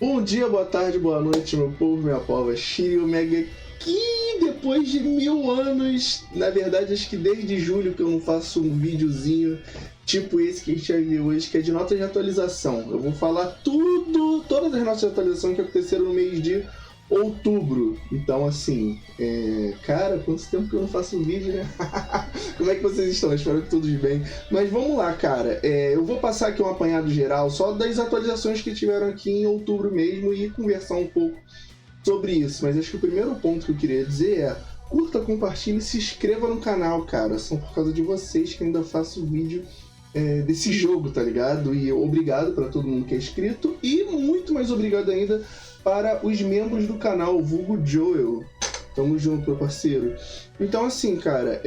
Bom dia, boa tarde, boa noite, meu povo, minha pova. Shiryu Mega aqui, depois de 1000 anos. Na verdade, acho que desde julho que eu não faço um videozinho tipo esse que a gente vai ver hoje, que é de notas de atualização. Eu vou falar todas as notas de atualização que aconteceram no mês de outubro. Então, assim, cara, quanto tempo que eu não faço um vídeo, né? Como é que vocês estão? Espero que todos bem. Mas vamos lá, cara. Eu vou passar aqui um apanhado geral só das atualizações que tiveram aqui em outubro mesmo e conversar um pouco sobre isso. Mas acho que o primeiro ponto que eu queria dizer é: curta, compartilhe e se inscreva no canal, cara. São por causa de vocês que ainda faço vídeo desse jogo, tá ligado? E obrigado para todo mundo que é inscrito e muito mais obrigado ainda para os membros do canal, vulgo Joel. Tamo junto, meu parceiro. Então, assim, cara,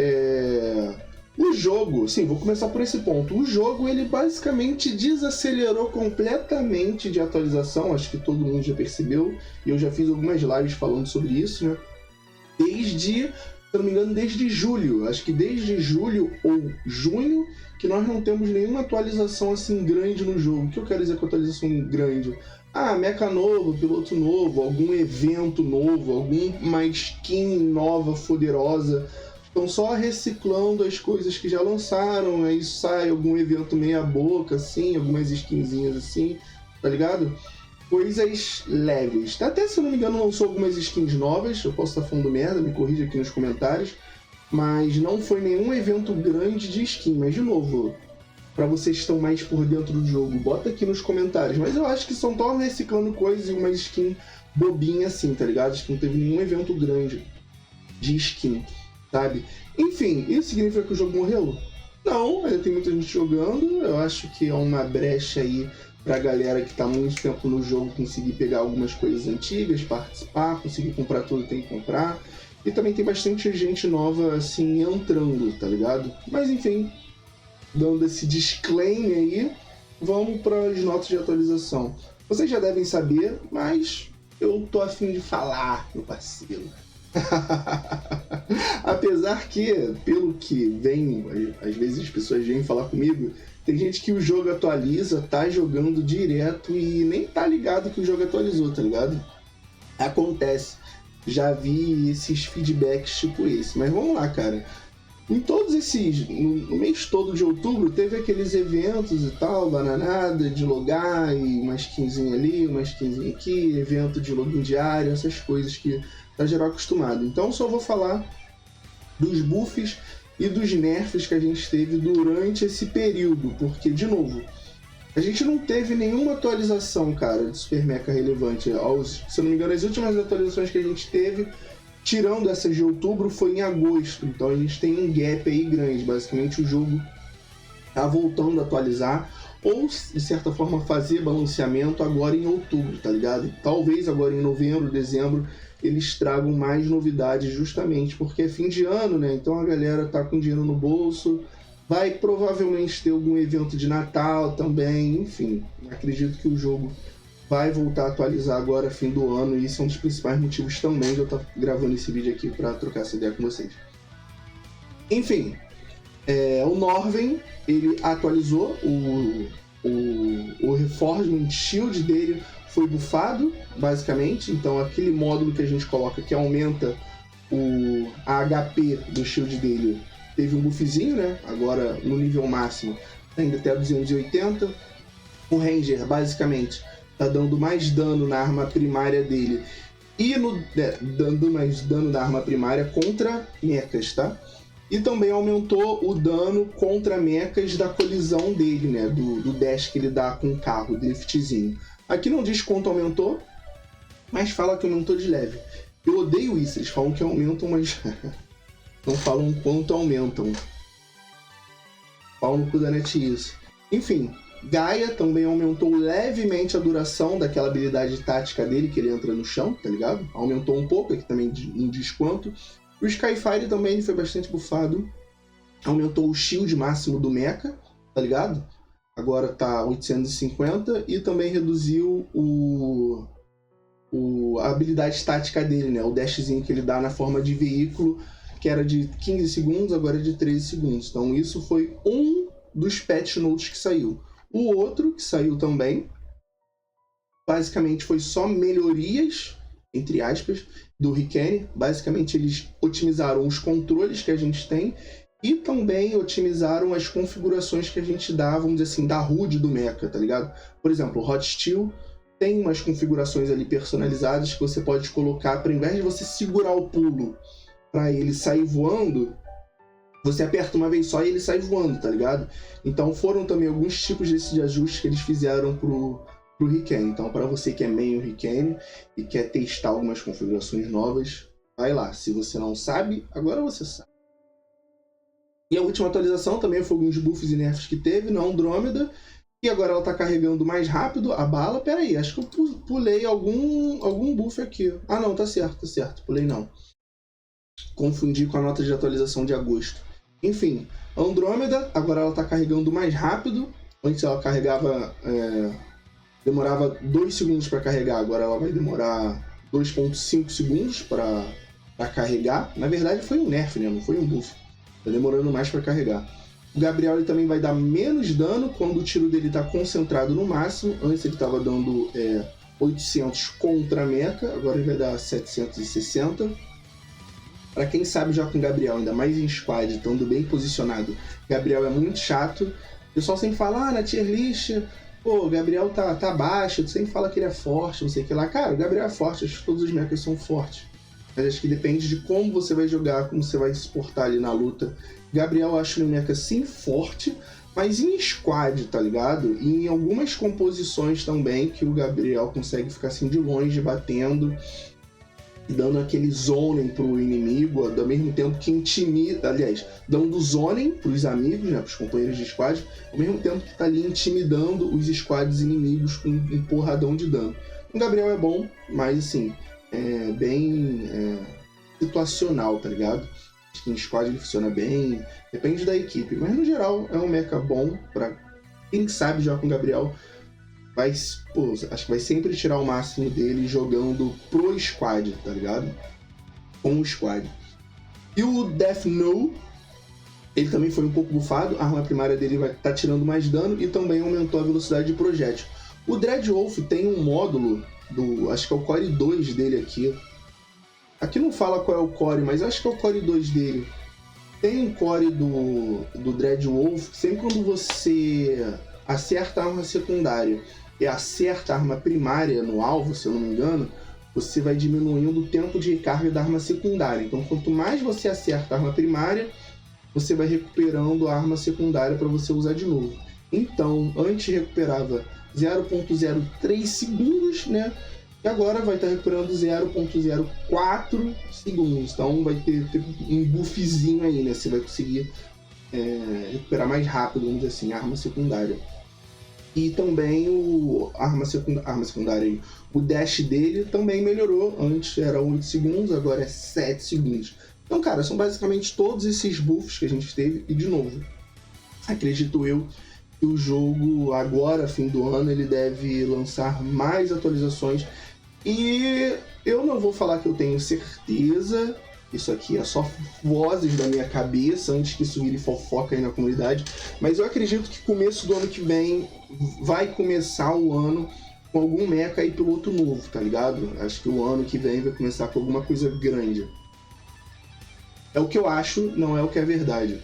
o jogo, sim, vou começar por esse ponto. O jogo, ele basicamente desacelerou completamente de atualização, acho que todo mundo já percebeu, e eu já fiz algumas lives falando sobre isso, né? Desde, se eu não me engano, desde julho. Acho que desde julho ou junho que nós não temos nenhuma atualização assim grande no jogo. O que eu quero dizer com atualização grande? Mecha novo, piloto novo, algum evento novo, alguma skin nova, poderosa. Estão só reciclando as coisas que já lançaram, aí sai algum evento meia boca, assim, algumas skinzinhas assim, tá ligado? Coisas leves. Até, se eu não me engano, lançou algumas skins novas, eu posso estar falando merda, me corrija aqui nos comentários, mas não foi nenhum evento grande de skin. Mas, de novo, para vocês que estão mais por dentro do jogo, bota aqui nos comentários. Mas eu acho que são só reciclando coisas e uma skin bobinha assim, tá ligado? Acho que não teve nenhum evento grande de skin, sabe? Enfim, isso significa que o jogo morreu? Não, ainda tem muita gente jogando. Eu acho que é uma brecha aí pra galera que tá muito tempo no jogo conseguir pegar algumas coisas antigas, participar, conseguir comprar tudo que tem que comprar. E também tem bastante gente nova, assim, entrando, tá ligado? Mas enfim, dando esse disclaimer aí, vamos para as notas de atualização. Vocês já devem saber, mas eu tô a fim de falar, meu parceiro. Apesar que, pelo que vem, às vezes as pessoas vêm falar comigo, tem gente que o jogo atualiza, tá jogando direto e nem tá ligado que o jogo atualizou, tá ligado? Acontece. Já vi esses feedbacks tipo esse. Mas vamos lá, cara. Em todos esses, no mês todo de outubro, teve aqueles eventos e tal, bananada, de logar, e uma skinzinha ali, uma skinzinha aqui, evento de login diário, essas coisas que tá geral acostumado. Então só vou falar dos buffs e dos nerfs que a gente teve durante esse período, porque, de novo, a gente não teve nenhuma atualização, cara, de Super Mecha relevante. Se eu não me engano, as últimas atualizações que a gente teve, tirando essa de outubro, foi em agosto. Então a gente tem um gap aí grande. Basicamente o jogo tá voltando a atualizar, ou de certa forma fazer balanceamento agora em outubro, tá ligado? Talvez agora em novembro, dezembro, eles tragam mais novidades, justamente porque é fim de ano, né? Então a galera tá com dinheiro no bolso, vai provavelmente ter algum evento de Natal também, enfim. Acredito que o jogo vai voltar a atualizar agora, fim do ano, e isso é um dos principais motivos também de eu estar gravando esse vídeo aqui para trocar essa ideia com vocês. Enfim, o Norven, ele atualizou o Reforgement Shield dele, foi buffado, basicamente. Então aquele módulo que a gente coloca que aumenta a HP do shield dele, teve um buffzinho, né? Agora no nível máximo ainda até 280. O Ranger, basicamente, tá dando mais dano na arma primária dele e dando mais dano na arma primária contra mechas, tá? E também aumentou o dano contra mechas da colisão dele, né? Do dash que ele dá com o carro, driftzinho. Aqui não diz quanto aumentou, mas fala que aumentou de leve. Eu odeio isso, eles falam que aumentam, mas não falam quanto aumentam. Pau no cu da net isso. Enfim, Gaia também aumentou levemente a duração daquela habilidade tática dele, que ele entra no chão, tá ligado? Aumentou um pouco, aqui também não diz quanto. O Skyfire também ele foi bastante buffado. Aumentou o shield máximo do mecha, tá ligado? Agora tá 850. E também reduziu a habilidade tática dele, né? O dashzinho que ele dá na forma de veículo, que era de 15 segundos, agora é de 13 segundos. Então isso foi um dos patch notes que saiu. O outro, que saiu também, basicamente foi só melhorias, entre aspas, do Riken. Basicamente eles otimizaram os controles que a gente tem e também otimizaram as configurações que a gente dá, vamos dizer assim, da HUD do mecha, tá ligado? Por exemplo, o Hot Steel tem umas configurações ali personalizadas que você pode colocar, para, ao invés de você segurar o pulo para ele sair voando, você aperta uma vez só e ele sai voando, tá ligado? Então foram também alguns tipos de ajustes que eles fizeram pro Riken. Então, para você que é main Riken e quer testar algumas configurações novas, vai lá. Se você não sabe, agora você sabe. E a última atualização também foi alguns buffs e nerfs que teve na Andrômeda. E agora ela tá carregando mais rápido a bala. Pera aí, acho que eu pulei algum buff aqui. Ah, não, tá certo. Pulei não. Confundi com a nota de atualização de agosto. Enfim, a Andrômeda, agora ela tá carregando mais rápido. Antes ela carregava... demorava 2 segundos para carregar, agora ela vai demorar 2,5 segundos para carregar. Na verdade foi um nerf, né? Não foi um buff. Tá demorando mais para carregar. O Gabriel ele também vai dar menos dano quando o tiro dele tá concentrado no máximo. Antes ele tava dando 800 contra a mecha, agora ele vai dar 760. Para quem sabe jogar com o Gabriel, ainda mais em squad, estando bem posicionado, Gabriel é muito chato. O pessoal sempre fala, na tier list, pô, o Gabriel tá baixo, tu sempre fala que ele é forte, não sei o que lá. Cara, o Gabriel é forte, acho que todos os mechas são fortes. Mas acho que depende de como você vai jogar, como você vai se portar ali na luta. Gabriel eu acho um mecha sim forte, mas em squad, tá ligado? E em algumas composições também, que o Gabriel consegue ficar assim de longe, batendo, dando aquele zoning pro inimigo, ao mesmo tempo que intimida, aliás, dando zoning pros amigos, né, pros companheiros de squad, ao mesmo tempo que tá ali intimidando os squads inimigos com um porradão de dano. O Gabriel é bom, mas assim, é bem situacional, tá ligado? Acho que em squad ele funciona bem, depende da equipe, mas no geral é um mecha bom pra quem sabe jogar com o Gabriel. Acho que vai sempre tirar o máximo dele jogando pro squad, tá ligado? Com o squad. E o Death No, ele também foi um pouco bufado, a arma primária dele vai estar tirando mais dano e também aumentou a velocidade de projétil. O Dreadwolf tem um módulo, acho que é o Core 2 dele aqui. Aqui não fala qual é o Core, mas acho que é o Core 2 dele. Tem um Core do Dreadwolf, sempre quando você acerta a arma secundária e acerta a arma primária no alvo, se eu não me engano, você vai diminuindo o tempo de recarga da arma secundária. Então, quanto mais você acerta a arma primária, você vai recuperando a arma secundária para você usar de novo. Então, antes recuperava 0,03 segundos, né? E agora vai estar recuperando 0,04 segundos. Então, vai ter um buffzinho aí, né? Você vai conseguir recuperar mais rápido, vamos dizer assim, a arma secundária. E também a arma secundária, o dash dele também melhorou. Antes era 8 segundos, agora é 7 segundos. Então, cara, são basicamente todos esses buffs que a gente teve. E, de novo, acredito eu que o jogo, agora, fim do ano, ele deve lançar mais atualizações. E eu não vou falar que eu tenho certeza, isso aqui é só vozes da minha cabeça antes que isso vire fofoca aí na comunidade, mas eu acredito que começo do ano que vem vai começar o ano com algum mecha e piloto novo, tá ligado? Acho que o ano que vem vai começar com alguma coisa grande. É o que eu acho, não é o que é verdade.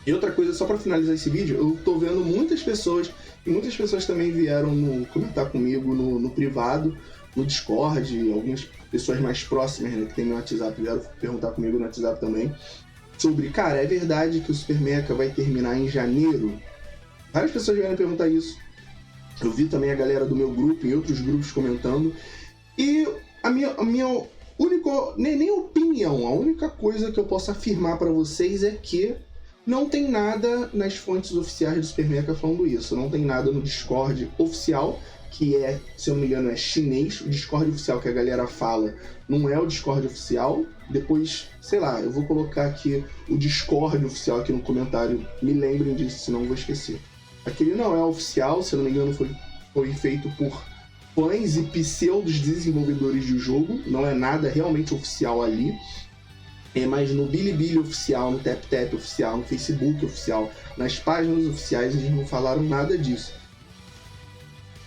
E outra coisa, só pra finalizar esse vídeo, eu tô vendo muitas pessoas, e muitas pessoas também vieram comentar comigo no privado, no Discord, algumas pessoas mais próximas, né, que tem meu WhatsApp, vieram perguntar comigo no WhatsApp também, sobre, cara, é verdade que o Super Mecha vai terminar em janeiro? Várias pessoas vieram perguntar isso. Eu vi também a galera do meu grupo, em outros grupos comentando, e a minha única, nem opinião, a única coisa que eu posso afirmar para vocês é que não tem nada nas fontes oficiais do Super Mecha falando isso, não tem nada no Discord oficial, que é, se eu não me engano, é chinês. O Discord oficial que a galera fala não é o Discord oficial. Depois, sei lá, eu vou colocar aqui o Discord oficial aqui no comentário. Me lembrem disso, senão eu vou esquecer. Aquele não é oficial, se eu não me engano, foi feito por fãs e pseudos desenvolvedores do jogo. Não é nada realmente oficial ali. Mas no Bilibili oficial, no TapTap oficial, no Facebook oficial, nas páginas oficiais, eles não falaram nada disso.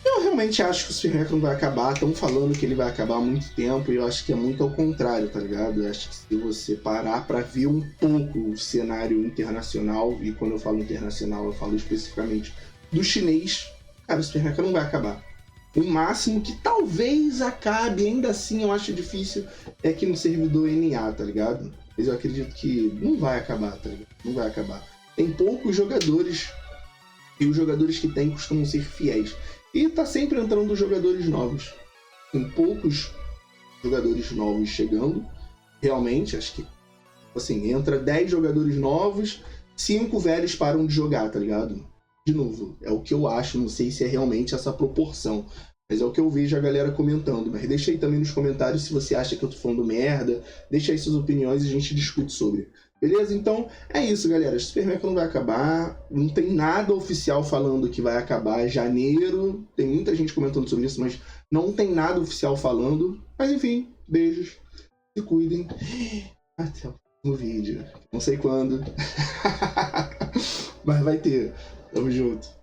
Eu realmente acho que o Super Mecha não vai acabar. Estão falando que ele vai acabar há muito tempo e eu acho que é muito ao contrário, tá ligado? Eu acho que se você parar pra ver um pouco o cenário internacional, e quando eu falo internacional eu falo especificamente do chinês, cara, o Super Mecha não vai acabar. O máximo que talvez acabe, ainda assim eu acho difícil, é que no servidor NA, tá ligado? Mas eu acredito que não vai acabar, tá ligado? Não vai acabar. Tem poucos jogadores e os jogadores que tem costumam ser fiéis. E tá sempre entrando jogadores novos. Tem poucos jogadores novos chegando. Realmente, acho que assim, entra 10 jogadores novos, 5 velhos param de jogar, tá ligado? De novo, é o que eu acho, não sei se é realmente essa proporção. Mas é o que eu vejo a galera comentando. Mas deixa aí também nos comentários se você acha que eu tô falando merda. Deixa aí suas opiniões e a gente discute sobre. Beleza? Então, é isso, galera. Super Mecha não vai acabar. Não tem nada oficial falando que vai acabar em janeiro. Tem muita gente comentando sobre isso, mas não tem nada oficial falando. Mas enfim, beijos. Se cuidem. Até o próximo vídeo. Não sei quando. Mas vai ter. Tamo junto.